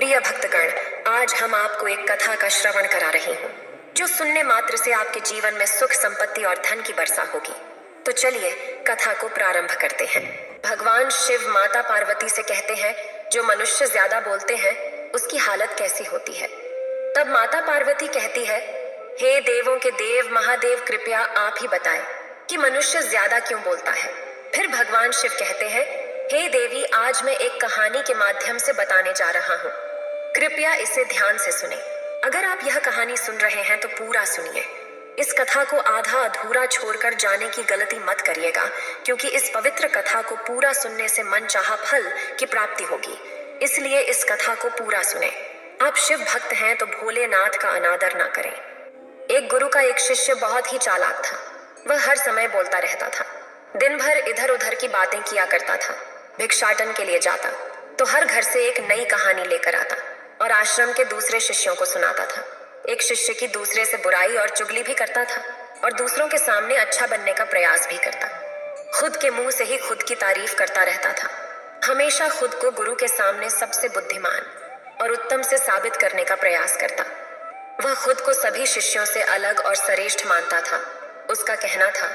प्रिय भक्तगण, आज हम आपको एक कथा का श्रवण करा रही हूँ जो सुनने मात्र से आपके जीवन में सुख, संपत्ति और धन की वर्षा होगी। तो चलिए कथा को प्रारंभ करते हैं। भगवान शिव माता पार्वती से कहते हैं, जो मनुष्य ज्यादा बोलते हैं उसकी हालत कैसी होती है। तब माता पार्वती कहती है, हे देवों के देव महादेव, कृपया आप ही बताएं कि मनुष्य ज्यादा क्यों बोलता है। फिर भगवान शिव कहते हैं, हे देवी, आज मैं एक कहानी के माध्यम से बताने जा रहा हूँ, कृपया इसे ध्यान से सुने। अगर आप यह कहानी सुन रहे हैं तो पूरा सुनिए। इस कथा को आधा अधूरा छोड़कर जाने की गलती मत करिएगा, क्योंकि इस पवित्र कथा को पूरा सुनने से मनचाहा फल की प्राप्ति होगी। इसलिए इस कथा को पूरा सुने। आप शिव भक्त हैं तो भोलेनाथ का अनादर ना करें। एक गुरु का एक शिष्य बहुत ही चालाक था। वह हर समय बोलता रहता था, दिन भर इधर उधर की बातें किया करता था। भिक्षाटन के लिए जाता तो हर घर से एक नई कहानी लेकर आता और आश्रम के दूसरे शिष्यों को सुनाता था। एक शिष्य की दूसरे से बुराई और चुगली भी करता था और दूसरों के सामने अच्छा बनने का प्रयास भी करता। खुद के मुंह से ही खुद की तारीफ करता रहता था। हमेशा खुद को गुरु के सामने सबसे बुद्धिमान और उत्तम से साबित करने का प्रयास करता। वह खुद को सभी शिष्यों से अलग और श्रेष्ठ मानता था। उसका कहना था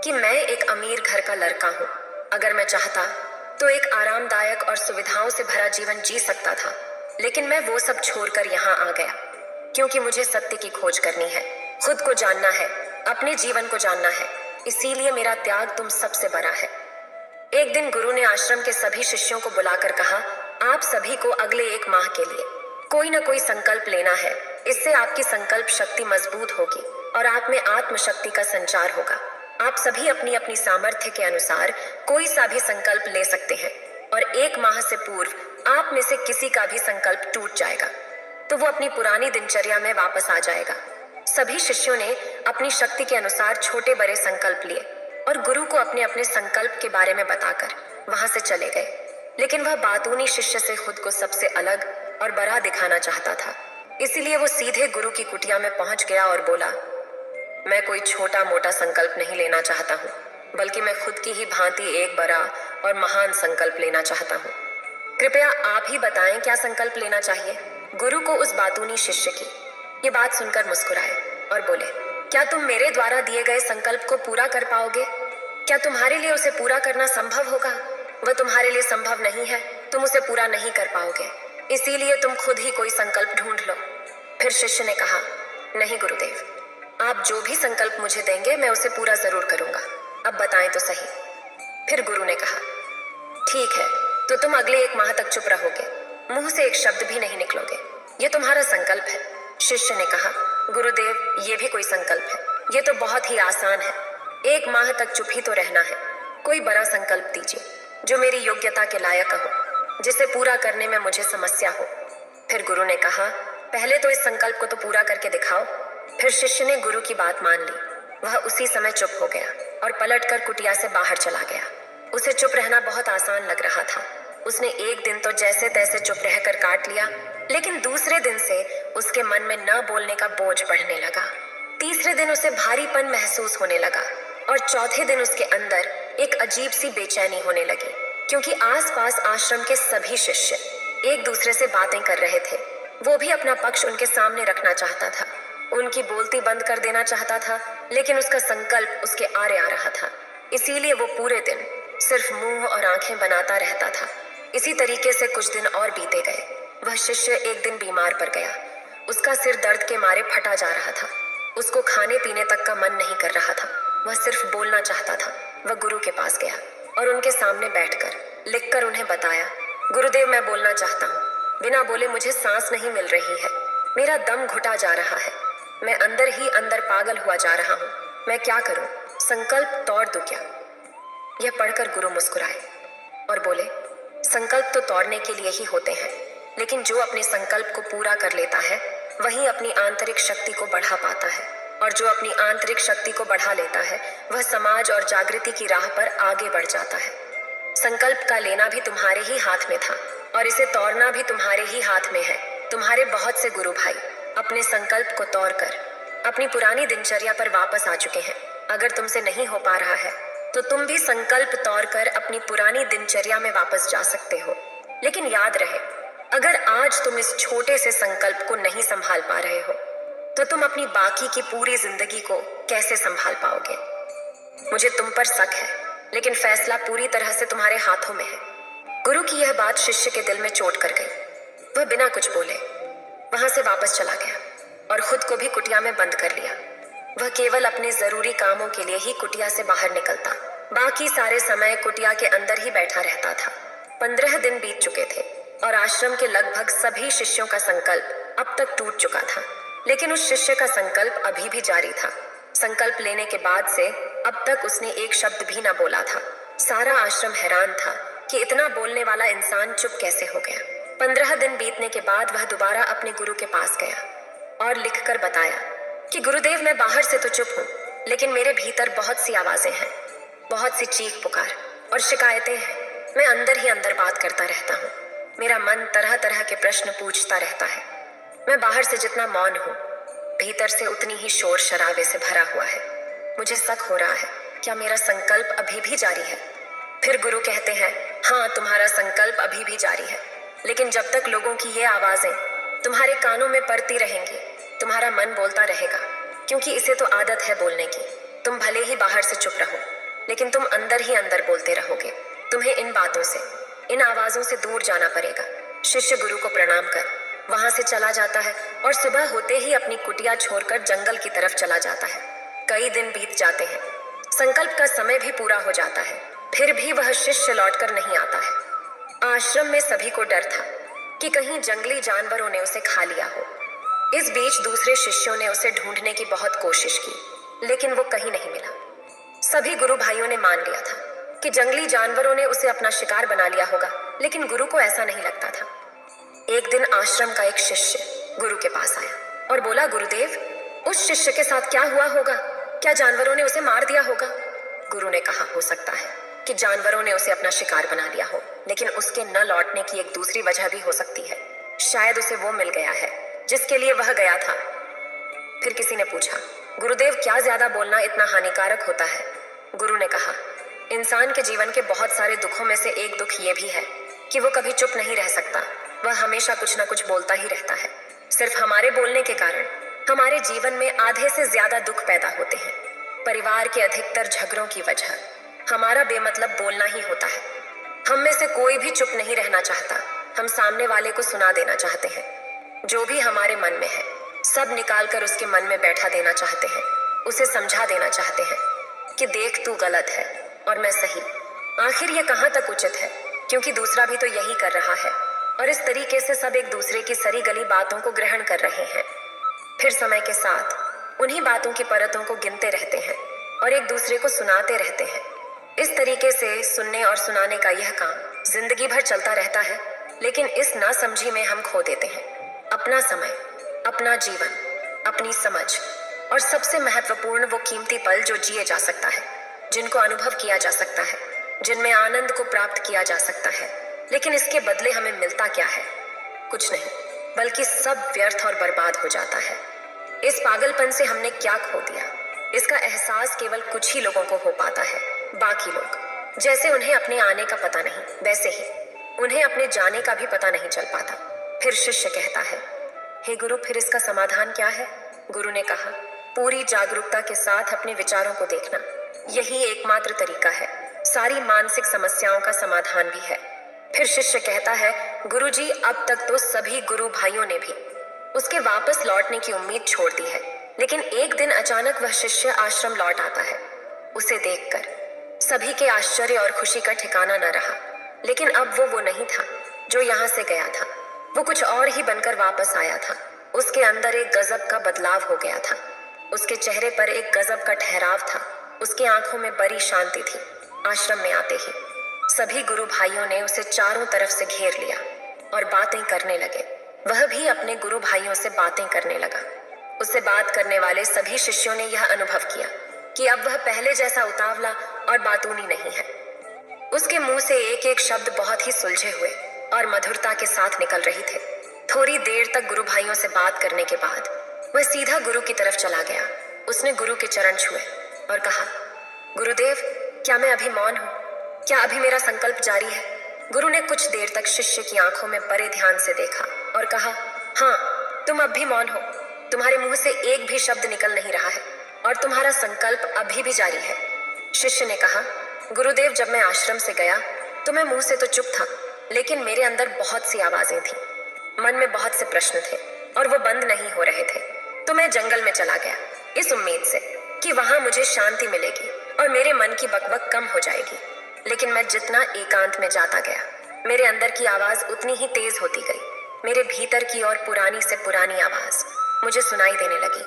कि मैं एक अमीर घर का लड़का हूँ। अगर मैं चाहता तो एक आरामदायक और सुविधाओं से भरा जीवन जी सकता था, लेकिन मैं वो सब छोड़कर यहाँ आ गया क्योंकि मुझे सत्य की खोज करनी है, खुद को जानना है, अपने जीवन को जानना है। इसीलिए मेरा त्याग तुम सबसे बड़ा है। एक दिन गुरु ने आश्रम के सभी शिष्यों को बुलाकर कहा, आप सभी को अगले 1 माह के लिए कोई ना कोई संकल्प लेना है। इससे आपकी संकल्प शक्ति मजबूत होगी और आप में आत्मशक्ति का संचार होगा। आप सभी अपनी अपनी सामर्थ्य के अनुसार कोई सा भी संकल्प ले सकते हैं और 1 माह से पूर्व आप में से किसी का भी संकल्प टूट जाएगा तो वो अपनी पुरानी दिनचर्या में वापस आ जाएगा। सभी शिष्यों ने अपनी शक्ति के अनुसार छोटे बड़े संकल्प लिए और गुरु को अपने अपने संकल्प के बारे में बताकर वहां से चले गए। लेकिन वह बातूनी शिष्य से खुद को सबसे अलग और बड़ा दिखाना चाहता था। इसीलिए वो सीधे गुरु की कुटिया में पहुंच गया और बोला, मैं कोई छोटा मोटा संकल्प नहीं लेना चाहता हूँ, बल्कि मैं खुद की ही भांति एक बड़ा और महान संकल्प लेना चाहता हूँ। कृपया आप ही बताएं क्या संकल्प लेना चाहिए। गुरु को उस बातूनी शिष्य की ये बात सुनकर मुस्कुराए और बोले, क्या तुम मेरे द्वारा दिए गए संकल्प को पूरा कर पाओगे? क्या तुम्हारे लिए उसे पूरा करना संभव होगा? वह तुम्हारे लिए संभव नहीं है, तुम उसे पूरा नहीं कर पाओगे। इसीलिए तुम खुद ही कोई संकल्प ढूंढ लो। फिर शिष्य ने कहा, नहीं गुरुदेव, आप जो भी संकल्प मुझे देंगे मैं उसे पूरा जरूर करूंगा। अब बताएं तो सही। फिर गुरु ने कहा, ठीक है, तो तुम अगले 1 माह तक चुप रहोगे, मुंह से एक शब्द भी नहीं निकलोगे। ये तुम्हारा संकल्प है। शिष्य ने कहा, गुरुदेव, ये भी कोई संकल्प है? ये तो बहुत ही आसान है। 1 माह तक चुप ही तो रहना है। कोई बड़ा संकल्प दीजिए जो मेरी योग्यता के लायक हो, जिसे पूरा करने में मुझे समस्या हो। फिर गुरु ने कहा, पहले तो इस संकल्प को तो पूरा करके दिखाओ। फिर शिष्य ने गुरु की बात मान ली। वह उसी समय चुप हो गया और पलटकर कुटिया से बाहर चला गया। उसे चुप रहना बहुत आसान लग रहा था। उसने एक दिन तो जैसे तैसे चुप रहकर काट लिया, लेकिन दूसरे दिन से उसके मन में न बोलने का बोझ बढ़ने लगा। तीसरे दिन उसे भारीपन महसूस होने लगा और चौथे दिन उसके अंदर एक अजीब सी बेचैनी होने लगी, क्योंकि आसपास आश्रम के सभी शिष्य एक दूसरे से बातें कर रहे थे। वो भी अपना पक्ष उनके सामने रखना चाहता था, उनकी बोलती बंद कर देना चाहता था, लेकिन उसका संकल्प उसके आरे आ रहा था। इसीलिए वो पूरे दिन सिर्फ मुंह और आंखें बनाता रहता था। इसी तरीके से कुछ दिन और बीते गए। वह शिष्य एक दिन बीमार पड़ गया। उसका सिर दर्द के मारे फटा जा रहा था। उसको खाने पीने तक का मन नहीं कर रहा था। वह सिर्फ बोलना चाहता था। वह गुरु के पास गया और उनके सामने बैठकर लिखकर उन्हें बताया, गुरुदेव, मैं बोलना चाहता हूँ। बिना बोले मुझे सांस नहीं मिल रही है। मेरा दम घुटा जा रहा है। मैं अंदर ही अंदर पागल हुआ जा रहा हूँ। मैं क्या करूँ? संकल्प तोड़ दूं क्या? यह पढ़कर गुरु मुस्कुराए और बोले, संकल्प तो तोड़ने के लिए ही होते हैं, लेकिन जो अपने संकल्प को पूरा कर लेता है वही अपनी आंतरिक शक्ति को बढ़ा पाता है, और जो अपनी आंतरिक शक्ति को बढ़ा लेता है वह समाज और जागृति की राह पर आगे बढ़ जाता है। संकल्प का लेना भी तुम्हारे ही हाथ में था और इसे तोड़ना भी तुम्हारे ही हाथ में है। तुम्हारे बहुत से गुरु भाई अपने संकल्प को तोड़कर अपनी पुरानी दिनचर्या पर वापस आ चुके हैं। अगर तुमसे नहीं हो पा रहा है तो तुम भी संकल्प तोड़कर अपनी पुरानी दिनचर्या में वापस जा सकते हो। लेकिन याद रहे, अगर आज तुम इस छोटे से संकल्प को नहीं संभाल पा रहे हो तो तुम अपनी बाकी की पूरी जिंदगी को कैसे संभाल पाओगे? मुझे तुम पर शक है, लेकिन फैसला पूरी तरह से तुम्हारे हाथों में है। गुरु की यह बात शिष्य के दिल में चोट कर गई। वह बिना कुछ बोले वहां से वापस चला गया और खुद को भी कुटिया में बंद कर लिया। वह केवल अपने जरूरी कामों के लिए ही कुटिया से बाहर निकलता, बाकी सारे समय कुटिया के अंदर ही बैठा रहता था। 15 दिन बीत चुके थे और आश्रम के लगभग सभी शिष्यों का संकल्प अब तक टूट चुका था, लेकिन उस शिष्य का संकल्प अभी भी जारी था। संकल्प लेने के बाद से अब तक उसने एक शब्द भी ना बोला था। सारा आश्रम हैरान था कि इतना बोलने वाला इंसान चुप कैसे हो गया। 15 दिन बीतने के बाद वह दोबारा अपने गुरु के पास गया और लिखकर बताया कि गुरुदेव, मैं बाहर से तो चुप हूँ, लेकिन मेरे भीतर बहुत सी आवाजें हैं, बहुत सी चीख पुकार और शिकायतें हैं। मैं अंदर ही अंदर बात करता रहता हूँ। मेरा मन तरह तरह के प्रश्न पूछता रहता है। मैं बाहर से जितना मौन हूँ, भीतर से उतनी ही शोर शराबे से भरा हुआ है। मुझे शक हो रहा है, क्या मेरा संकल्प अभी भी जारी है? फिर गुरु कहते हैं, हाँ, तुम्हारा संकल्प अभी भी जारी है, लेकिन जब तक लोगों की ये आवाजें तुम्हारे कानों में पड़ती रहेंगी, तुम्हारा मन बोलता रहेगा, क्योंकि इसे तो आदत है बोलने की। तुम भले ही बाहर से चुप रहो, लेकिन तुम अंदर ही अंदर बोलते रहोगे। तुम्हें इन बातों से, इन आवाजों से दूर जाना पड़ेगा। शिष्य गुरु को प्रणाम कर वहां से चला जाता है और सुबह होते ही अपनी कुटिया छोड़कर जंगल की तरफ चला जाता है। कई दिन बीत जाते हैं, संकल्प का समय भी पूरा हो जाता है, फिर भी वह शिष्य लौटकर नहीं आता है। आश्रम में सभी को डर था कि कहीं जंगली जानवरों ने उसे खा लिया हो। इस बीच दूसरे शिष्यों ने उसे ढूंढने की बहुत कोशिश की, लेकिन वो कहीं नहीं मिला। सभी गुरु भाइयों ने मान लिया था कि जंगली जानवरों ने उसे अपना शिकार बना लिया होगा, लेकिन गुरु को ऐसा नहीं लगता था। एक दिन आश्रम का एक शिष्य गुरु के पास आया और बोला, गुरुदेव, उस शिष्य के साथ क्या हुआ होगा? क्या जानवरों ने उसे मार दिया होगा? गुरु ने कहा, हो सकता है कि जानवरों ने उसे अपना शिकार बना लिया हो, लेकिन उसके न लौटने की एक दूसरी वजह भी हो सकती है। शायद उसे वो मिल गया है जिसके लिए वह गया था। फिर किसी ने पूछा, गुरुदेव, क्या ज्यादा बोलना इतना हानिकारक होता है? गुरु ने कहा, इंसान के जीवन के बहुत सारे दुखों में से एक दुख ये भी है कि वो कभी चुप नहीं रह सकता। वह हमेशा कुछ न कुछ बोलता ही रहता है। सिर्फ हमारे बोलने के कारण हमारे जीवन में आधे से ज्यादा दुख पैदा होते हैं। परिवार के अधिकतर झगड़ों की वजह हमारा बेमतलब बोलना ही होता है। हम में से कोई भी चुप नहीं रहना चाहता। हम सामने वाले को सुना देना चाहते हैं। जो भी हमारे मन में है सब निकाल कर उसके मन में बैठा देना चाहते हैं। उसे समझा देना चाहते हैं कि देख, तू गलत है और मैं सही। आखिर ये कहाँ तक उचित है, क्योंकि दूसरा भी तो यही कर रहा है। और इस तरीके से सब एक दूसरे की सरी गली बातों को ग्रहण कर रहे हैं। फिर समय के साथ उन्हीं बातों की परतों को गिनते रहते हैं और एक दूसरे को सुनाते रहते हैं। इस तरीके से सुनने और सुनाने का यह काम जिंदगी भर चलता रहता है, लेकिन इस नासमझी में हम खो देते हैं अपना समय, अपना जीवन, अपनी समझ और सबसे महत्वपूर्ण वो कीमती पल जो जिए जा सकता है, जिनको अनुभव किया जा सकता है, जिनमें आनंद को प्राप्त किया जा सकता है। लेकिन इसके बदले हमें मिलता क्या है? कुछ नहीं, बल्कि सब व्यर्थ और बर्बाद हो जाता है। इस पागलपन से हमने क्या खो दिया, इसका एहसास केवल कुछ ही लोगों को हो पाता है। बाकी लोग, जैसे उन्हें अपने आने का पता नहीं, वैसे ही उन्हें अपने जाने का भी पता नहीं चल पाता। फिर शिष्य कहता है, हे गुरु, फिर इसका समाधान क्या है? गुरु ने कहा, पूरी जागरूकता के साथ अपने विचारों को देखना, यही एकमात्र तरीका है। सारी मानसिक समस्याओं का समाधान भी है। फिर शिष्य कहता है, गुरुजी, अब तक तो सभी गुरु भाइयों ने भी उसके वापस लौटने की उम्मीद छोड़ दी है, लेकिन एक दिन अचानक वह शिष्य आश्रम लौट आता है। उसे देखकर सभी के आश्चर्य और खुशी का ठिकाना न रहा। लेकिन अब वो नहीं था जो यहाँ से गया था। वो कुछ और ही बनकर वापस आया था। उसके अंदर एक गजब का बदलाव हो गया था। उसके चेहरे पर एक गजब का ठहराव था। उसकी आंखों में बड़ी शांति थी। आश्रम में आते ही सभी गुरु भाइयों ने उसे चारों तरफ से घेर लिया और बातें करने लगे। वह भी अपने गुरु भाइयों से बातें करने लगा। उससे बात करने वाले सभी शिष्यों ने यह अनुभव किया कि अब वह पहले जैसा उतावला और बातूनी नहीं है। उसके मुंह से एक एक शब्द बहुत ही सुलझे हुए और मधुरता के साथ निकल रही थे। थोड़ी देर तक गुरु भाइयों से बात करने के बाद वह सीधा गुरु की तरफ चला गया। उसने गुरु के चरण छुए और कहा, गुरुदेव, क्या मैं अभी मौन हूँ? क्या अभी मेरा संकल्प जारी है? गुरु ने कुछ देर तक शिष्य की आंखों में बड़े ध्यान से देखा और कहा, हाँ, तुम अब भी मौन हो। तुम्हारे मुंह से एक भी शब्द निकल नहीं रहा है और तुम्हारा संकल्प अभी भी जारी है। शिष्य ने कहा, गुरुदेव, जब मैं आश्रम से गया तो मैं मुंह से तो चुप था, लेकिन मेरे अंदर बहुत सी आवाजें थी। मन में बहुत से प्रश्न थे और वो बंद नहीं हो रहे थे। तो मैं जंगल में चला गया इस उम्मीद से कि वहां मुझे शांति मिलेगी और मेरे मन की बकबक कम हो जाएगी। लेकिन मैं जितना एकांत में जाता गया, मेरे अंदर की आवाज उतनी ही तेज होती गई। मेरे भीतर की और पुरानी से पुरानी आवाज मुझे सुनाई देने लगी।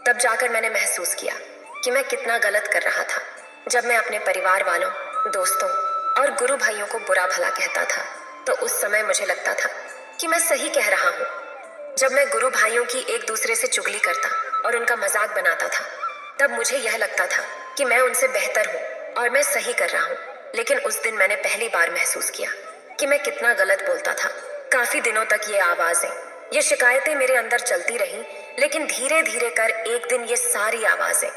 तब जाकर मैंने महसूस किया कि मैं कितना गलत कर रहा था। जब मैं अपने परिवार वालों, दोस्तों और गुरु भाइयों को बुरा भला कहता था तो उस समय मुझे लगता था कि मैं सही कह रहा हूँ। जब मैं गुरु भाइयों की एक दूसरे से चुगली करता और उनका मजाक बनाता था, तब मुझे यह लगता था कि मैं उनसे बेहतर हूँ और मैं सही कर रहा हूँ। लेकिन उस दिन मैंने पहली बार महसूस किया कि मैं कितना गलत बोलता था। काफी दिनों तक ये आवाजें, ये शिकायतें मेरे अंदर चलती रहीं, लेकिन धीरे धीरे कर एक दिन ये सारी आवाजें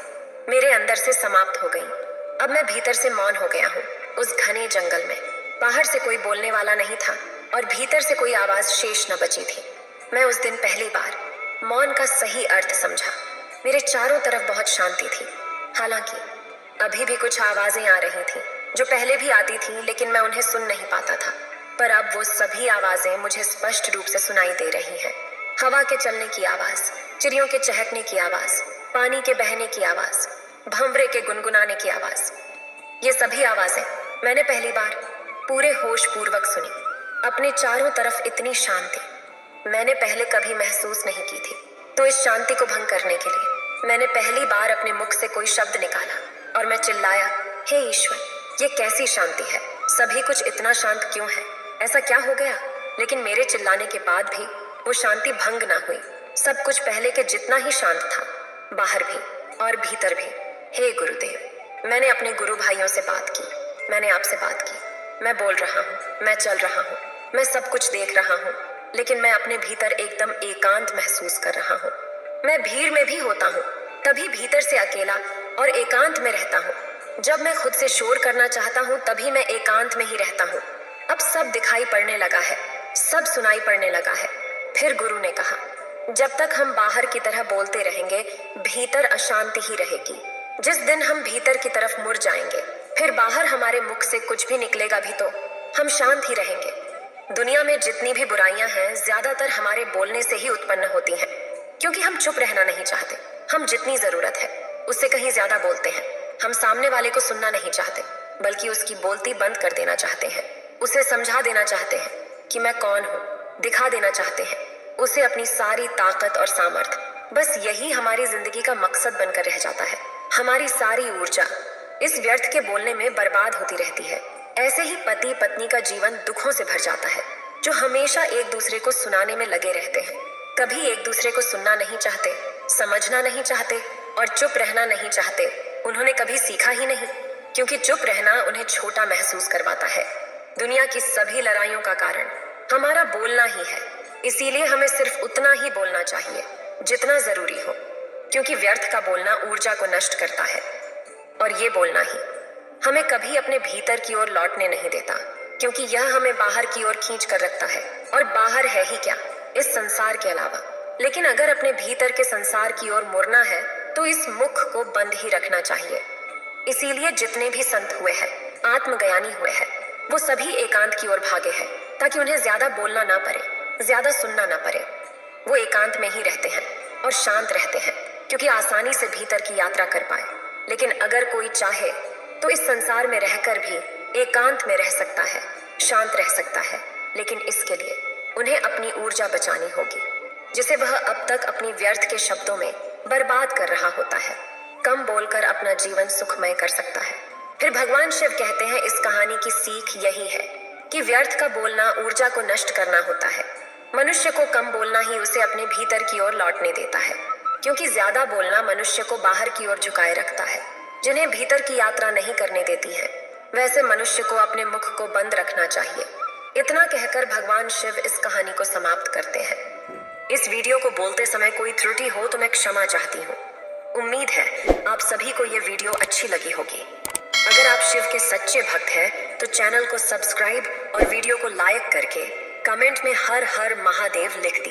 मेरे अंदर से समाप्त हो गईं। अब मैं भीतर से मौन हो गया हूँ उस घने जंगल में। बाहर से कोई बोलने वाला नहीं था और भीतर से कोई आवाज शेष न बची थी। मैं उस दिन पहली बार मौन का सही अर्थ समझा। मेरे चारों तरफ बहुत शांति थी। हालांकि अभी भी कुछ आवाजें आ रही थीं जो पहले भी आती थीं, लेकिन मैं उन्हें सुन नहीं पाता था। पर अब वो सभी आवाजें मुझे स्पष्ट रूप से सुनाई दे रही हैं। हवा के चलने की आवाज, चिड़ियों के चहकने की आवाज, पानी के बहने की आवाज, भंवरे के गुनगुनाने की आवाज, ये सभी आवाजें मैंने पहली बार पूरे होश पूर्वक सुनी। अपने चारों तरफ इतनी शांति मैंने पहले कभी महसूस नहीं की थी। तो इस शांति को भंग करने के लिए मैंने पहली बार अपने मुख से कोई शब्द निकाला और मैं चिल्लाया, हे ईश्वर, ये कैसी शांति है? सभी कुछ इतना शांत क्यों है? ऐसा क्या हो गया? लेकिन मेरे चिल्लाने के बाद भी वो शांति भंग ना हुई। सब कुछ पहले के जितना ही शांत था, बाहर भी और भीतर भी। हे गुरुदेव, मैंने अपने गुरु भाइयों से बात की, मैंने आपसे बात की। मैं बोल रहा हूँ, मैं चल रहा हूँ, मैं सब कुछ देख रहा हूँ, लेकिन मैं अपने भीतर एकदम एकांत महसूस कर रहा हूँ। मैं भीड़ में भी होता हूँ, तभी भीतर से अकेला और एकांत में रहता हूँ। जब मैं खुद से शोर करना चाहता हूँ, तभी मैं एकांत में ही रहता हूँ। अब सब दिखाई पड़ने लगा है, सब सुनाई पड़ने लगा है। फिर गुरु ने कहा, जब तक हम बाहर की तरह बोलते रहेंगे, भीतर अशांति ही रहेगी। जिस दिन हम भीतर की तरफ मुड़ जाएंगे, फिर बाहर हमारे मुख से कुछ भी निकलेगा भी तो हम शांत ही रहेंगे। दुनिया में जितनी भी बुराइयां हैं, ज्यादातर हमारे बोलने से ही उत्पन्न होती हैं, क्योंकि हम चुप रहना नहीं चाहते। हम जितनी जरूरत है उससे कहीं ज्यादा बोलते हैं। हम सामने वाले को सुनना नहीं चाहते, बल्कि उसकी बोलती बंद कर देना चाहते हैं। उसे समझा देना चाहते हैं कि मैं कौन हूँ, दिखा देना चाहते हैं उसे अपनी सारी ताकत और सामर्थ्य। बस यही हमारी जिंदगी का मकसद बनकर रह जाता है। हमारी सारी ऊर्जा इस व्यर्थ के बोलने में बर्बाद होती रहती है। ऐसे ही पति पत्नी का जीवन दुखों से भर जाता है, जो हमेशा एक दूसरे को सुनाने में लगे रहते हैं। कभी एक दूसरे को सुनना नहीं चाहते, समझना नहीं चाहते और चुप रहना नहीं चाहते। उन्होंने कभी सीखा ही नहीं, क्योंकि चुप रहना उन्हें छोटा महसूस करवाता है। दुनिया की सभी लड़ाइयों का कारण हमारा बोलना ही है। इसीलिए हमें सिर्फ उतना ही बोलना चाहिए जितना जरूरी हो, क्योंकि व्यर्थ का बोलना ऊर्जा को नष्ट करता है। और ये बोलना ही हमें कभी अपने भीतर की ओर लौटने नहीं देता, क्योंकि यह हमें बाहर की ओर खींच कर रखता है। और बाहर है ही क्या इस संसार के अलावा। लेकिन अगर अपने भीतर के संसार की ओर मुड़ना है, तो इस मुख को बंद ही रखना चाहिए। इसीलिए जितने भी संत हुए हैं, आत्मज्ञानी हुए हैं, वो सभी एकांत की ओर भागे हैं, ताकि उन्हें ज्यादा बोलना ना पड़े, ज्यादा सुनना ना पड़े। वो एकांत में ही रहते हैं और शांत रहते हैं, क्योंकि आसानी से भीतर की यात्रा कर पाए। लेकिन अगर कोई चाहे तो इस संसार में रहकर भी एकांत में रह सकता है, शांत रह सकता है। लेकिन इसके लिए उन्हें अपनी ऊर्जा बचानी होगी, जिसे वह अब तक अपनी व्यर्थ के शब्दों में बर्बाद कर रहा होता है। कम बोलकर अपना जीवन सुखमय कर सकता है। फिर भगवान शिव कहते हैं, इस कहानी की सीख यही है कि व्यर्थ का बोलना ऊर्जा को नष्ट करना होता है। मनुष्य को कम बोलना ही उसे अपने भीतर की ओर लौटने देता है, क्योंकि ज्यादा बोलना मनुष्य को बाहर की ओर झुकाए रखता है, जिन्हें भीतर की यात्रा नहीं करने देती है। वैसे मनुष्य को अपने मुख को बंद रखना चाहिए। इतना कहकर भगवान शिव इस कहानी को समाप्त करते हैं। इस वीडियो को बोलते समय कोई त्रुटि हो तो मैं क्षमा चाहती हूँ। उम्मीद है आप सभी को ये वीडियो अच्छी लगी होगी। अगर आप शिव के सच्चे भक्त हैं तो चैनल को सब्सक्राइब और वीडियो को लाइक करके कमेंट में हर हर महादेव लिख दीजिए।